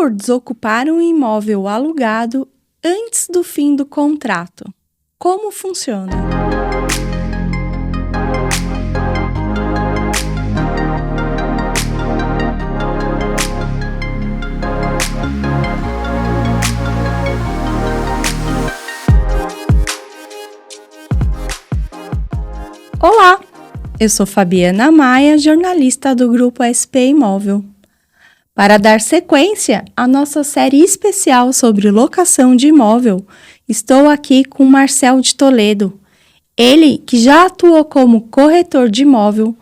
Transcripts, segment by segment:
por desocupar um imóvel alugado antes do fim do contrato. Como funciona? Olá, eu sou Fabiana Maia, jornalista do Grupo SP Imóvel. Para dar sequência à nossa série especial sobre locação de imóvel, estou aqui com Marcel de Toledo. Ele, que já atuou como corretor de imóvel,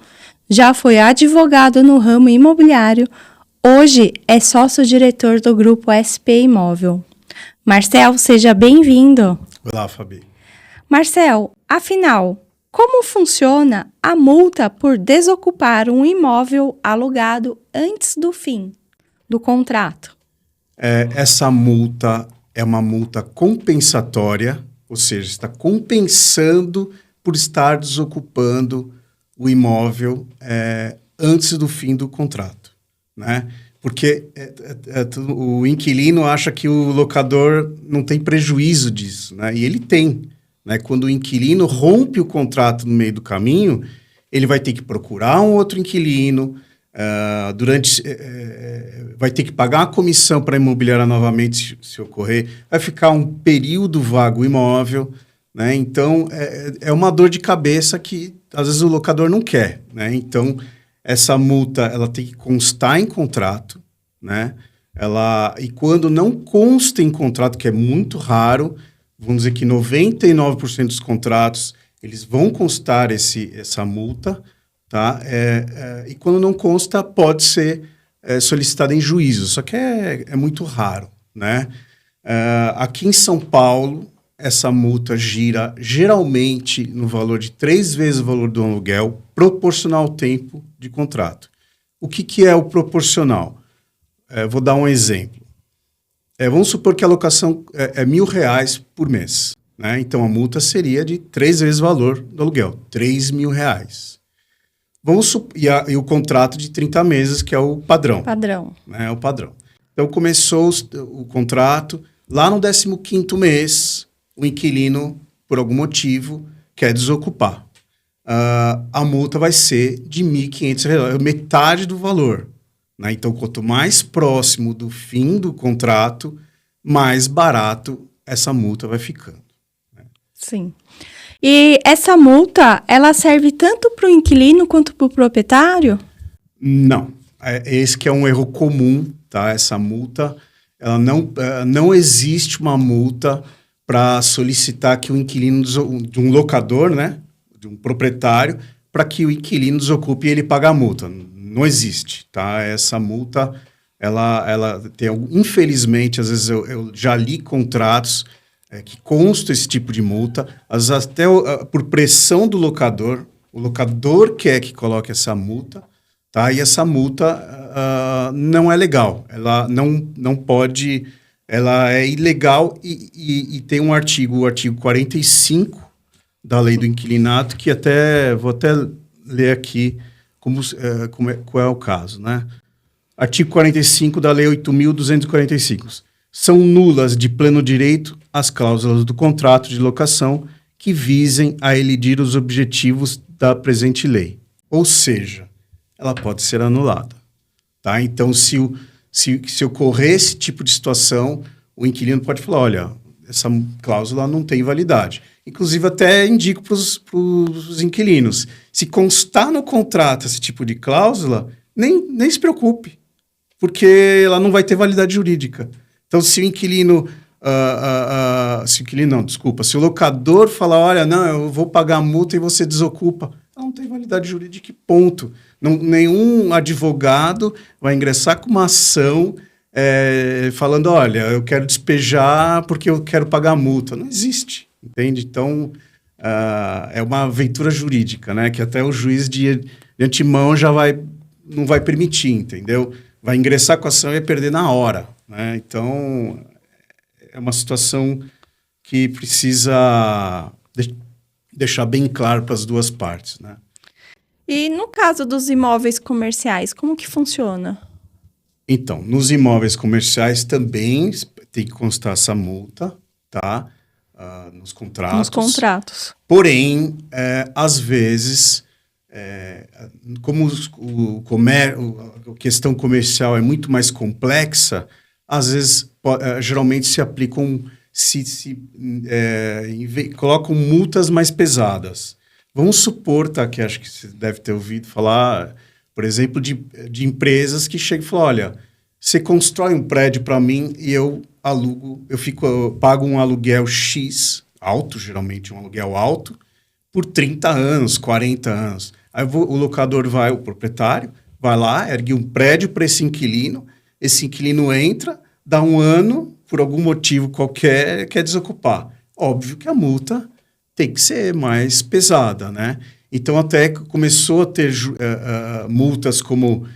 já foi advogado no ramo imobiliário, hoje é sócio-diretor do Grupo SP Imóvel. Marcel, seja bem-vindo. Olá, Fabi. Marcel, afinal, como funciona a multa por desocupar um imóvel alugado antes do fim do contrato? Essa multa é uma multa compensatória, ou seja, está compensando por estar desocupando o imóvel antes do fim do contrato, né? Porque o inquilino acha que o locador não tem prejuízo disso, né? E ele tem. Né? Quando o inquilino rompe o contrato no meio do caminho, ele vai ter que procurar um outro inquilino, vai ter que pagar uma comissão para a imobiliária novamente, se ocorrer, vai ficar um período vago o imóvel, né? Então, é uma dor de cabeça que, às vezes, o locador não quer, né? Então, essa multa ela tem que constar em contrato, né? E quando não consta em contrato, que é muito raro, vamos dizer que 99% dos contratos, eles vão constar essa multa, tá? E quando não consta, pode ser solicitada em juízo, só que é muito raro, né? Aqui em São Paulo, essa multa gira geralmente no valor de 3 vezes o valor do aluguel, proporcional ao tempo de contrato. O que é o proporcional? Vou dar um exemplo. Vamos supor que a locação é R$1.000 por mês, né? Então, a multa seria de 3 vezes o valor do aluguel, R$3.000. E o contrato de 30 meses, que é o padrão. Padrão. Né? É o padrão. Então, começou o contrato, lá no 15º mês, o inquilino, por algum motivo, quer desocupar. A multa vai ser de R$1.500, metade do valor. Né? Então, quanto mais próximo do fim do contrato, mais barato essa multa vai ficando. Né? Sim. E essa multa, ela serve tanto para o inquilino quanto para o proprietário? Não. Esse que é um erro comum, tá? Essa multa, ela não existe uma multa para solicitar que o inquilino de um locador, né? De um proprietário, para que o inquilino desocupe e ele pague a multa. Não existe, tá? Essa multa, ela tem... Infelizmente, às vezes eu já li contratos que constam esse tipo de multa, às vezes até por pressão do locador, o locador quer que coloque essa multa, tá? E essa multa não é legal, ela não pode... Ela é ilegal e tem um artigo, o artigo 45 da Lei do Inquilinato, que vou até ler aqui qual é o caso, né? Artigo 45 da Lei 8.245. São nulas de pleno direito as cláusulas do contrato de locação que visem a elidir os objetivos da presente lei. Ou seja, ela pode ser anulada. Tá? Então, se ocorrer esse tipo de situação, o inquilino pode falar, olha, essa cláusula não tem validade. Inclusive, até indico para os inquilinos, se constar no contrato esse tipo de cláusula, nem se preocupe, porque ela não vai ter validade jurídica. Então, se o locador falar, olha, não, eu vou pagar a multa e você desocupa, ela não tem validade jurídica e ponto. Nenhum advogado vai ingressar com uma ação falando, olha, eu quero despejar porque eu quero pagar a multa. Não existe, entende? Então, é uma aventura jurídica, né? Que até o juiz de antemão não vai permitir, entendeu? Vai ingressar com a ação e vai perder na hora, né? Então, é uma situação que precisa deixar bem claro para as duas partes, né? E no caso dos imóveis comerciais, como que funciona? Então, nos imóveis comerciais também tem que constar essa multa, tá? Nos contratos. Nos contratos. Porém, às vezes, como a questão comercial é muito mais complexa, às vezes, geralmente se aplicam, colocam multas mais pesadas. Vamos supor, tá, que acho que você deve ter ouvido falar, por exemplo, de empresas que chegam e falam, olha, você constrói um prédio para mim e eu alugo, eu pago um aluguel X, alto, geralmente um aluguel alto, por 30 anos, 40 anos. Aí o locador o proprietário, vai lá, ergue um prédio para esse inquilino entra, dá um ano, por algum motivo qualquer, quer desocupar. Óbvio que a multa tem que ser mais pesada, né? Então, até começou a ter multas como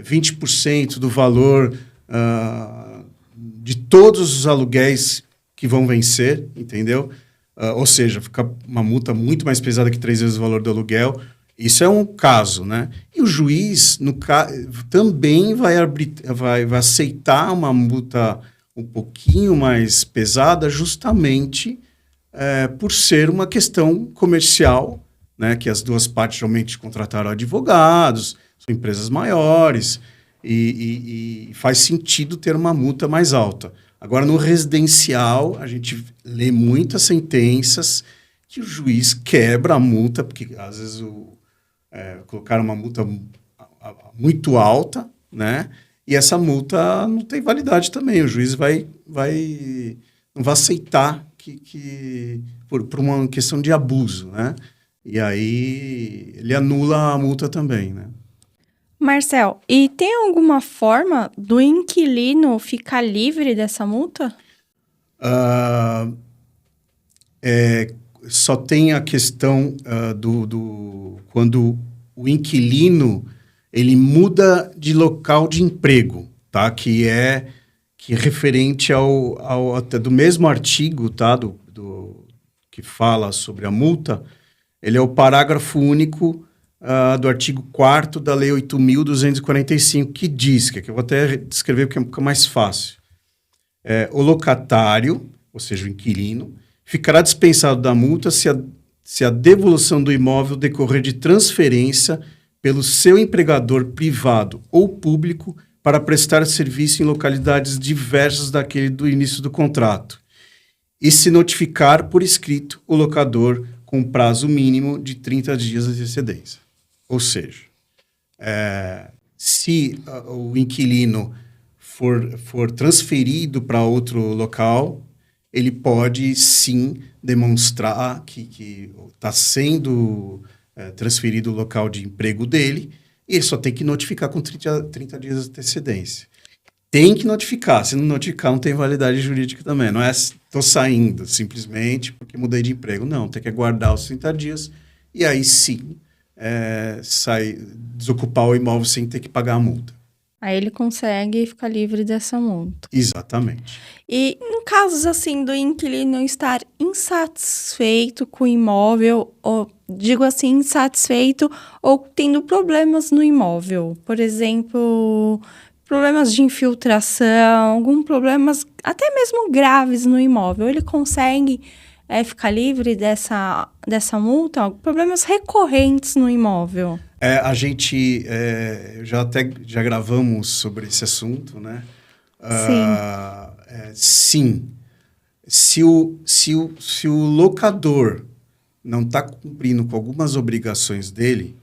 20% do valor de todos os aluguéis que vão vencer, entendeu? Ou seja, fica uma multa muito mais pesada que 3 vezes o valor do aluguel. Isso é um caso, né? E o juiz também vai aceitar uma multa um pouquinho mais pesada justamente por ser uma questão comercial, né, que as duas partes realmente contrataram advogados, são empresas maiores, e faz sentido ter uma multa mais alta. Agora, no residencial, a gente lê muitas sentenças que o juiz quebra a multa, porque às vezes colocaram uma multa muito alta, né, e essa multa não tem validade também. O juiz não vai aceitar por uma questão de abuso, né? E aí ele anula a multa também, né? Marcel, e tem alguma forma do inquilino ficar livre dessa multa? Só tem a questão quando o inquilino ele muda de local de emprego, tá? Que é referente até do mesmo artigo, tá? Que fala sobre a multa. Ele é o parágrafo único do artigo 4º da Lei 8.245, que diz, que eu vou até descrever porque fica mais fácil. O locatário, ou seja, o inquilino, ficará dispensado da multa se a devolução do imóvel decorrer de transferência pelo seu empregador privado ou público para prestar serviço em localidades diversas daquele do início do contrato, e se notificar por escrito o locador com prazo mínimo de 30 dias de antecedência. Ou seja, se o inquilino for transferido para outro local, ele pode sim demonstrar que está sendo transferido o local de emprego dele, e ele só tem que notificar com 30 dias de antecedência. Tem que notificar. Se não notificar, não tem validade jurídica também. Não é estou saindo simplesmente porque mudei de emprego. Não, tem que aguardar os 30 dias e aí sim desocupar o imóvel sem ter que pagar a multa. Aí ele consegue ficar livre dessa multa. Exatamente. E em casos assim do inquilino estar insatisfeito com o imóvel, ou digo assim, insatisfeito ou tendo problemas no imóvel, por exemplo, problemas de infiltração, alguns problemas até mesmo graves no imóvel, ele consegue ficar livre dessa multa? Problemas recorrentes no imóvel. A gente já gravamos sobre esse assunto, né? Sim. Se o locador não está cumprindo com algumas obrigações dele,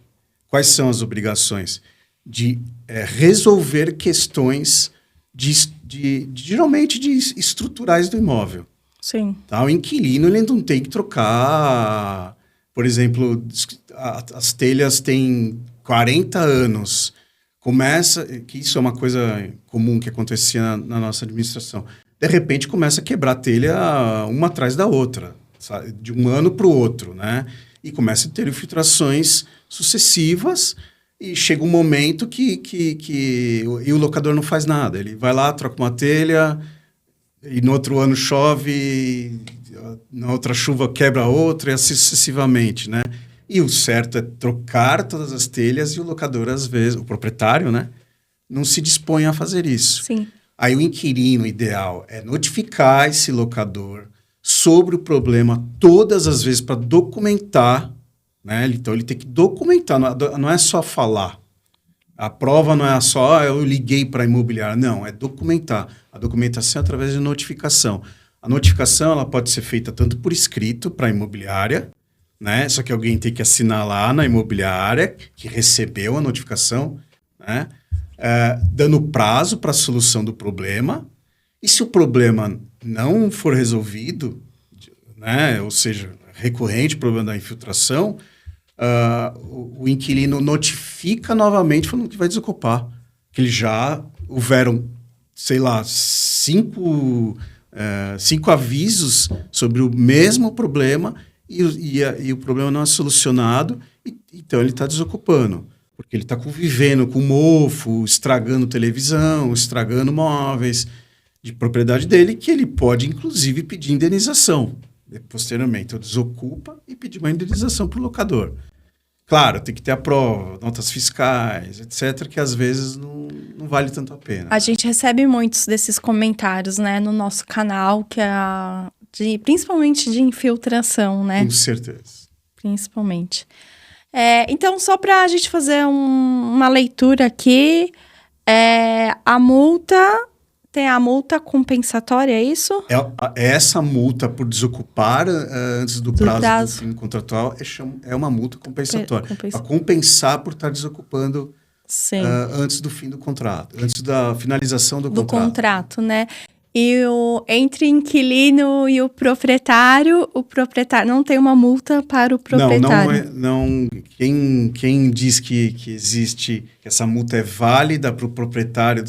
quais são as obrigações? De resolver questões geralmente estruturais do imóvel. Sim. Tá? O inquilino ele não tem que trocar, por exemplo, as telhas têm 40 anos. Que isso é uma coisa comum que acontecia na nossa administração. De repente começa a quebrar a telha uma atrás da outra, sabe? De um ano para o outro, né? E começa a ter infiltrações sucessivas. E chega um momento que o locador não faz nada. Ele vai lá, troca uma telha, e no outro ano chove, na outra chuva quebra outra, e assim sucessivamente, né? E o certo é trocar todas as telhas, e o locador, às vezes, o proprietário, né? não se dispõe a fazer isso. Sim. Aí o inquilino ideal é notificar esse locador sobre o problema todas as vezes para documentar, né? Então ele tem que documentar, não é só falar. A prova não é só, eu liguei para a imobiliária. Não, é documentar. A documentação é através de notificação. A notificação ela pode ser feita tanto por escrito para a imobiliária, né? Só que alguém tem que assinar lá na imobiliária que recebeu a notificação, né? Dando prazo para a solução do problema. E se o problema não for resolvido, né? Ou seja, recorrente, problema da infiltração, o inquilino notifica novamente falando que vai desocupar. Que eles já houveram, sei lá, 5 avisos sobre o mesmo problema e o problema não é solucionado, então ele está desocupando. Porque ele está convivendo com mofo, estragando televisão, estragando móveis de propriedade dele, que ele pode, inclusive, pedir indenização. Posteriormente, ele desocupa e pedir uma indenização para o locador. Claro, tem que ter a prova, notas fiscais, etc., que às vezes não vale tanto a pena. A gente recebe muitos desses comentários, né, no nosso canal, que principalmente de infiltração, né? Com certeza. Principalmente. Então, só para a gente fazer uma leitura aqui, a multa... Tem a multa compensatória, é isso? Essa multa por desocupar antes do prazo do fim contratual é uma multa compensatória. Para compensar por estar desocupando antes do fim do contrato, antes da finalização do contrato. Do contrato, né? E entre inquilino e o proprietário não tem uma multa para o proprietário. Não. Quem diz que existe, que essa multa é válida para o proprietário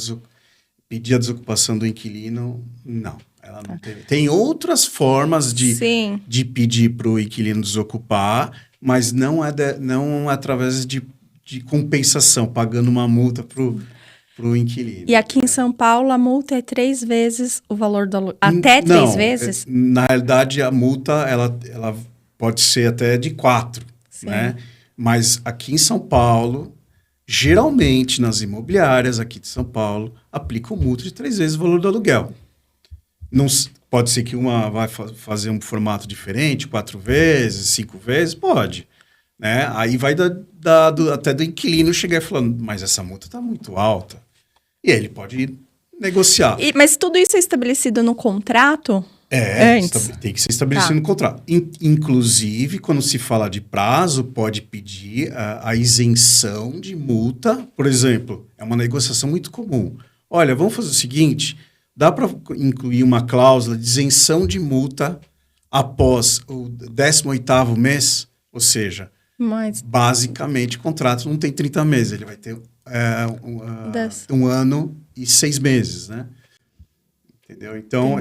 pedir a desocupação do inquilino, não. Ela não teve. Tem outras formas de pedir para o inquilino desocupar, mas não através de compensação, pagando uma multa para o inquilino. E aqui em São Paulo, a multa é 3 vezes o valor do aluguel. Até 3 vezes? Na realidade, a multa ela pode ser até de 4, né? Mas aqui em São Paulo... Geralmente, nas imobiliárias aqui de São Paulo, aplicam multa de 3 vezes o valor do aluguel. Não, pode ser que uma vai fazer um formato diferente, 4 vezes, 5 vezes, pode. Né? Aí vai até do inquilino chegar e falar, mas essa multa está muito alta. E aí ele pode negociar. Mas tudo isso é estabelecido no contrato? Tem que ser estabelecido no contrato. Inclusive, quando se fala de prazo, pode pedir a isenção de multa. Por exemplo, é uma negociação muito comum. Olha, vamos fazer o seguinte, dá para incluir uma cláusula de isenção de multa após o 18º mês? Ou seja, basicamente, o contrato não tem 30 meses, ele vai ter 1 ano e 6 meses, né? Entendeu? Então,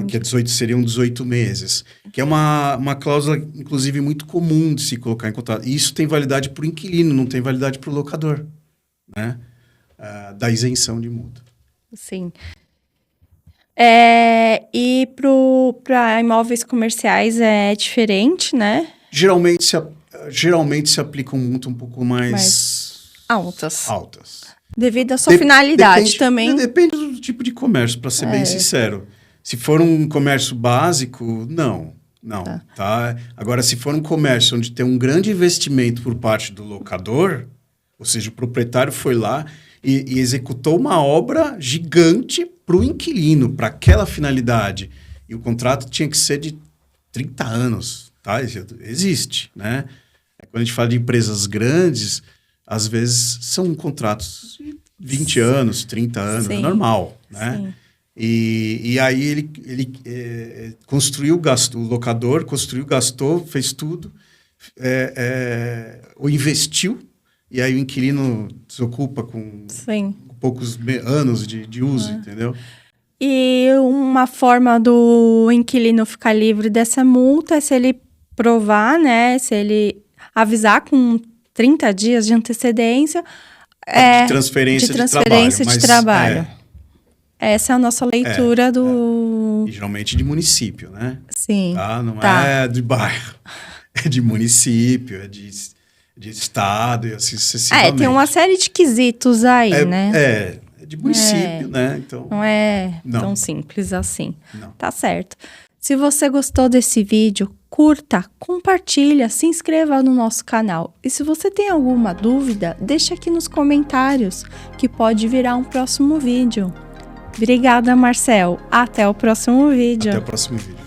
seriam 18 meses. Que é uma cláusula, inclusive, muito comum de se colocar em contrato. E isso tem validade para o inquilino, não tem validade para o locador, né? Da isenção de multa. Sim. E para imóveis comerciais é diferente, né? Geralmente se aplicam multa um pouco mais altas. Devido à sua finalidade também. Depende do tipo de comércio, para ser bem sincero. Se for um comércio básico, não. Tá? Agora, se for um comércio onde tem um grande investimento por parte do locador, ou seja, o proprietário foi lá e executou uma obra gigante para o inquilino, para aquela finalidade, e o contrato tinha que ser de 30 anos, tá? Existe, né? Quando a gente fala de empresas grandes, às vezes são contratos de 20 anos, 30 anos, é normal, né? Sim. E aí ele construiu, gastou, o locador construiu, gastou, fez tudo, ou investiu, e aí o inquilino desocupa com poucos anos de uso, entendeu? E uma forma do inquilino ficar livre dessa multa é se ele provar, né? Se ele avisar com 30 dias de antecedência. De transferência de trabalho. Essa é a nossa leitura E geralmente de município, né? Sim. Tá? Não é de bairro. É de município, é de estado e assim sucessivamente. Tem uma série de quesitos aí, né? de município, né? Então, não é Não. tão simples assim. não. Tá certo. Se você gostou desse vídeo, curta, compartilha, se inscreva no nosso canal. E se você tem alguma dúvida, deixa aqui nos comentários, que pode virar um próximo vídeo. Obrigada, Marcel. Até o próximo vídeo. Até o próximo vídeo.